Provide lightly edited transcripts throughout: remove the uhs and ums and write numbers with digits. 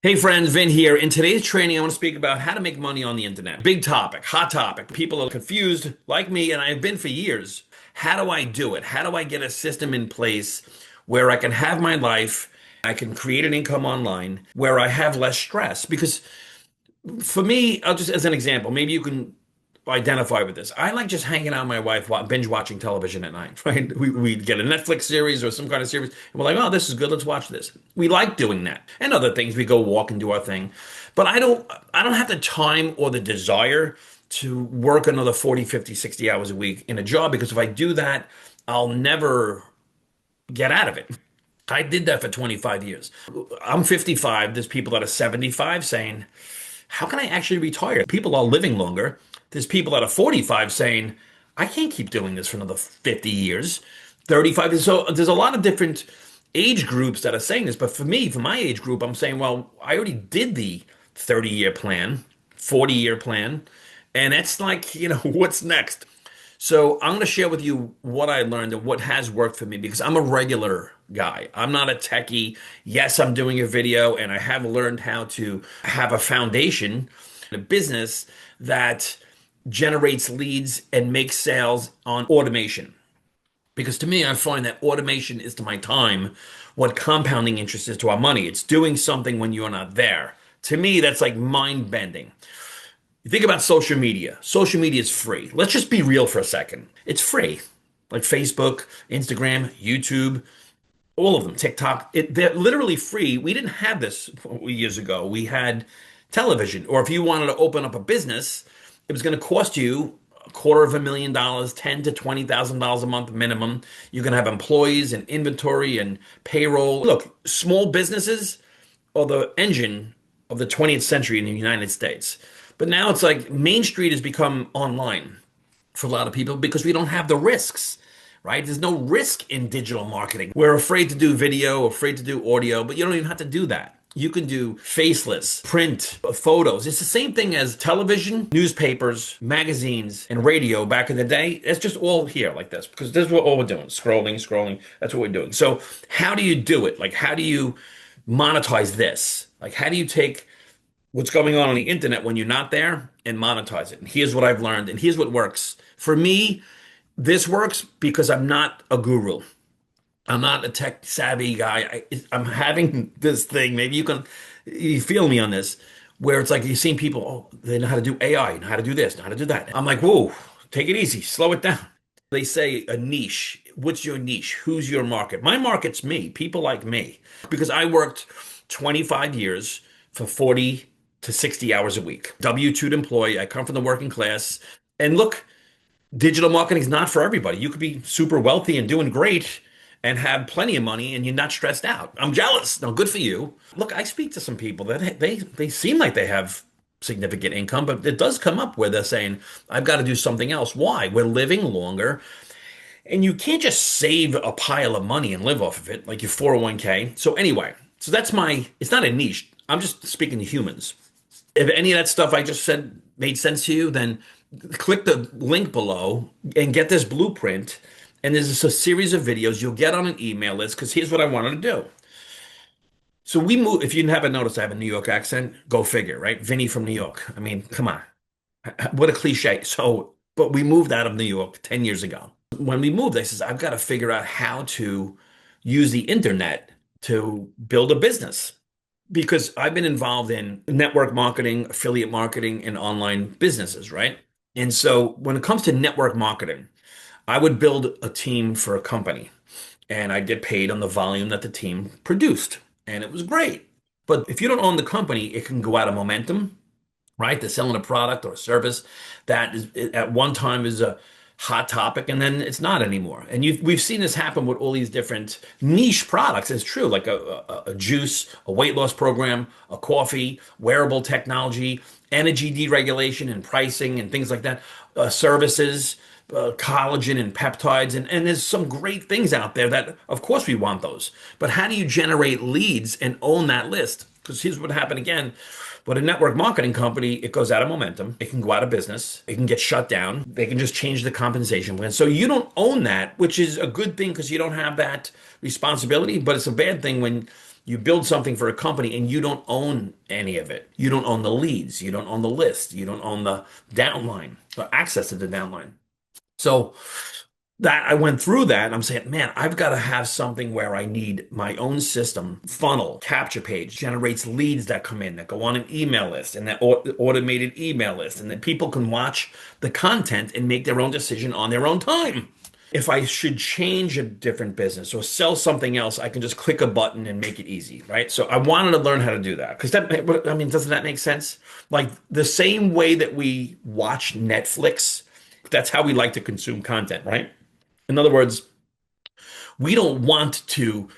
Hey friends, Vin here. In today's training, I want to speak about how to make money on the internet. Big topic, hot topic. People are confused, like me, and I've been for years. How do I do it? How do I get a system in place where I can have my life, I can create an income online, where I have less stress? Because for me, I'll just as an example, maybe you can identify with this. I like just hanging out with my wife, binge watching television at night, right? We get a Netflix series or some kind of series, and we're like, oh, this is good. Let's watch this. We like doing that. And other things, we go walk and do our thing. But I don't have the time or the desire to work another 40, 50, 60 hours a week in a job because if I do that, I'll never get out of it. I did that for 25 years. I'm 55. There's people that are 75 saying, how can I actually retire? People are living longer. There's people that are 45 saying, I can't keep doing this for another 50 years, 35. So there's a lot of different age groups that are saying this. But for me, for my age group, I'm saying, well, I already did the 30-year plan, 40-year plan. And it's like, what's next? So I'm going to share with you what I learned and what has worked for me because I'm a regular guy. I'm not a techie. Yes, I'm doing a video and I have learned how to have a foundation, a business that generates leads and makes sales on automation. Because to me, I find that automation is to my time what compounding interest is to our money. It's doing something when you're not there. To me, that's like mind bending. You think about social media. Social media is free. Let's just be real for a second. It's free. Like Facebook, Instagram, YouTube, all of them, TikTok. They're literally free. We didn't have this years ago. We had television. Or if you wanted to open up a business, it was going to cost you $250,000, ten to $20,000 a month minimum. You're going to have employees and inventory and payroll. Look, small businesses are the engine of the 20th century in the United States. But now it's like Main Street has become online for a lot of people because we don't have the risks, right? There's no risk in digital marketing. We're afraid to do video, afraid to do audio, but you don't even have to do that. You can do faceless, print, photos. It's the same thing as television, newspapers, magazines, and radio back in the day. It's just all here like this because this is what all we're doing. Scrolling, scrolling. That's what we're doing. So how do you do it? Like, how do you monetize this? Like, how do you take what's going on the internet when you're not there and monetize it? And here's what I've learned, and here's what works. For me, this works because I'm not a guru. I'm not a tech savvy guy. I'm having this thing. Maybe you feel me on this, where it's like you've seen people, oh, they know how to do AI, know how to do this, know how to do that. I'm like, whoa, take it easy, slow it down. They say a niche. What's your niche? Who's your market? My market's me, people like me, because I worked 25 years for 40 to 60 hours a week. W-2 employee. I come from the working class. And look, digital marketing is not for everybody. You could be super wealthy and doing great and have plenty of money and you're not stressed out. I'm jealous. No, good for you. Look, I speak to some people that they seem like they have significant income, but it does come up where they're saying, I've got to do something else. Why? We're living longer. And you can't just save a pile of money and live off of it, like your 401k. So anyway, so it's not a niche. I'm just speaking to humans. If any of that stuff I just said made sense to you, then click the link below and get this blueprint. And there's a series of videos you'll get on an email list because here's what I wanted to do. So we move, if you haven't noticed, I have a New York accent. Go figure, right? Vinny from New York. I mean, come on. What a cliche. But we moved out of New York 10 years ago. When we moved, I says, I've got to figure out how to use the internet to build a business because I've been involved in network marketing, affiliate marketing, and online businesses, right? And so when it comes to network marketing, I would build a team for a company and I'd get paid on the volume that the team produced. And it was great. But if you don't own the company, it can go out of momentum, right? They're selling a product or a service that is at one time is a hot topic and then it's not anymore. And we've seen this happen with all these different niche products. It's true, like a juice, a weight loss program, a coffee, wearable technology, energy deregulation and pricing and things like that, services, collagen and peptides. And there's some great things out there that, of course, we want those. But how do you generate leads and own that list? Because here's what happened again. But a network marketing company, it goes out of momentum. It can go out of business. It can get shut down. They can just change the compensation plan. So you don't own that, which is a good thing because you don't have that responsibility. But it's a bad thing when You build something for a company and you don't own any of it. You don't own the leads. You don't own the list. You don't own the downline, the access to the downline. So that I went through that and I'm saying, man, I've got to have something where I need my own system, funnel, capture page, generates leads that come in that go on an email list and that automated email list, and that people can watch the content and make their own decision on their own time. If I should change a different business or sell something else, I can just click a button and make it easy, right? So I wanted to learn how to do that because I mean, doesn't that make sense? Like the same way that we watch Netflix, that's how we like to consume content, right? In other words, we don't want to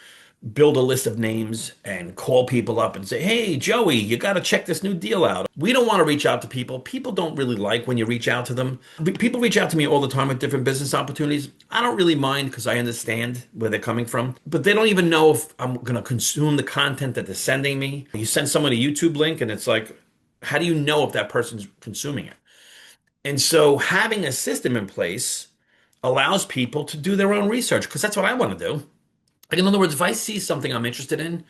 build a list of names and call people up and say, hey, Joey, you got to check this new deal out. We don't want to reach out to people. People don't really like when you reach out to them. People reach out to me all the time with different business opportunities. I don't really mind because I understand where they're coming from, but they don't even know if I'm going to consume the content that they're sending me. You send someone a YouTube link and it's like, how do you know if that person's consuming it? And so having a system in place allows people to do their own research because that's what I want to do. Like, in other words, if I see something I'm interested in,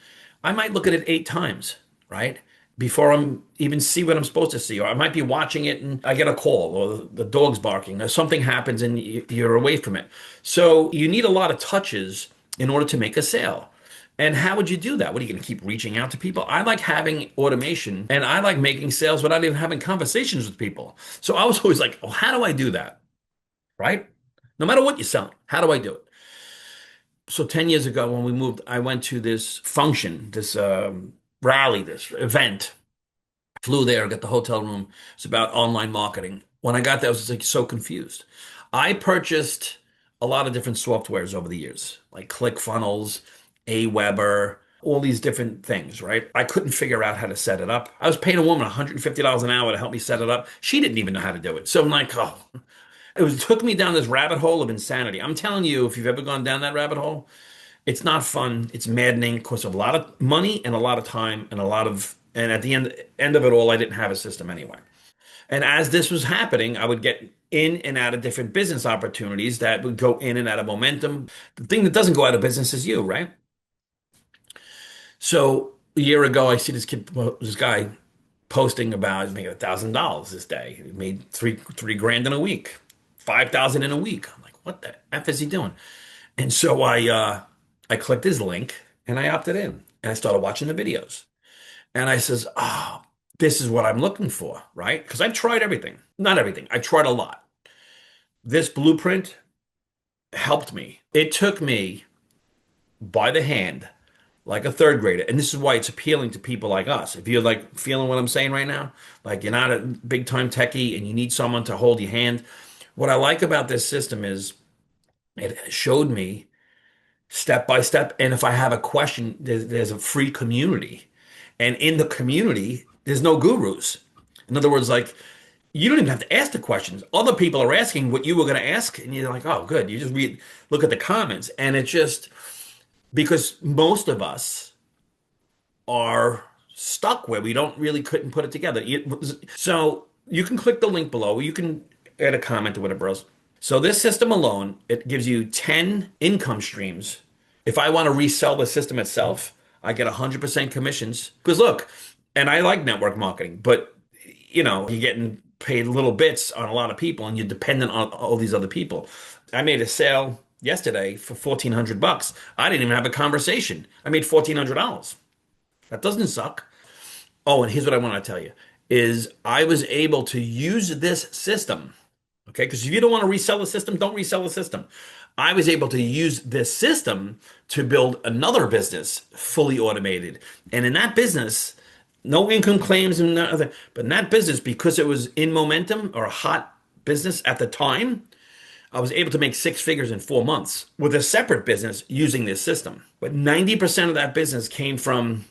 I might look at it 8 times, right? Before I'm even see what I'm supposed to see. Or I might be watching it and I get a call or the dog's barking or something happens and you're away from it. So you need a lot of touches in order to make a sale. And how would you do that? What are you going to keep reaching out to people? I like having automation and I like making sales without even having conversations with people. So I was always like, oh, how do I do that? Right? No matter what you're selling, how do I do it? So 10 years ago when we moved, I went to this function, this rally, this event. Flew there, got the hotel room. It's about online marketing. When I got there, I was like so confused. I purchased a lot of different softwares over the years, like ClickFunnels, Aweber, all these different things, right? I couldn't figure out how to set it up. I was paying a woman $150 an hour to help me set it up. She didn't even know how to do it. So I'm like, oh, took me down this rabbit hole of insanity. I'm telling you, if you've ever gone down that rabbit hole, it's not fun. It's maddening. It costs a lot of money and a lot of time and and at the end of it all, I didn't have a system anyway. And as this was happening, I would get in and out of different business opportunities that would go in and out of momentum. The thing that doesn't go out of business is you, right? So a year ago, I see this guy posting about he's making $1,000 this day. He made three grand in a week, 5,000 in a week. I'm like, what the F is he doing? And so I clicked his link and I opted in and I started watching the videos. And I says, oh, this is what I'm looking for, right? Because I've tried everything. Not everything. I tried a lot. This blueprint helped me. It took me by the hand like a third grader. And this is why it's appealing to people like us. If you're like feeling what I'm saying right now, like you're not a big time techie and you need someone to hold your hand. What I like about this system is it showed me step by step. And if I have a question, there's a free community. And in the community, there's no gurus. In other words, like you don't even have to ask the questions. Other people are asking what you were going to ask. And you're like, oh, good. You just look at the comments. And it just, because most of us are stuck where we don't really couldn't put it together. So you can click the link below. You can add a comment or whatever else. So this system alone, it gives you 10 income streams. If I want to resell the system itself, I get 100% commissions. Because look, and I like network marketing, but you're getting paid little bits on a lot of people and you're dependent on all these other people. I made a sale yesterday for $1,400. I didn't even have a conversation. I made $1,400. That doesn't suck. Oh, and here's what I want to tell you is I was able to use this system. Okay, because if you don't want to resell the system, don't resell the system. I was able to use this system to build another business fully automated. And in that business, no income claims and nothing, but in that business, because it was in momentum or a hot business at the time, I was able to make 6 figures in 4 months with a separate business using this system. But 90% of that business came from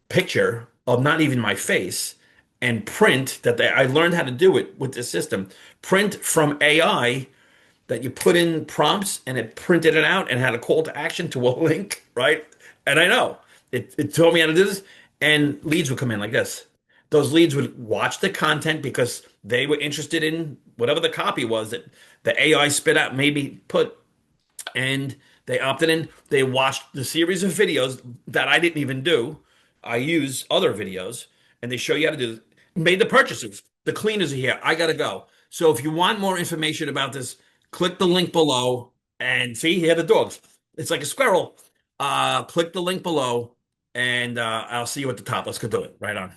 picture of not even my face and print I learned how to do it with this system. Print from AI that you put in prompts and it printed it out and had a call to action to a link, right? And I know it told me how to do this and leads would come in like this. Those leads would watch the content because they were interested in whatever the copy was that the AI spit out, maybe put, and They opted in. They watched the series of videos that I didn't even do. I use other videos, and they show you how to do this. Made the purchases. The cleaners are here. I gotta go. So if you want more information about this, click the link below and see here the dogs. It's like a squirrel. Click the link below, and I'll see you at the top. Let's go do it. Right on.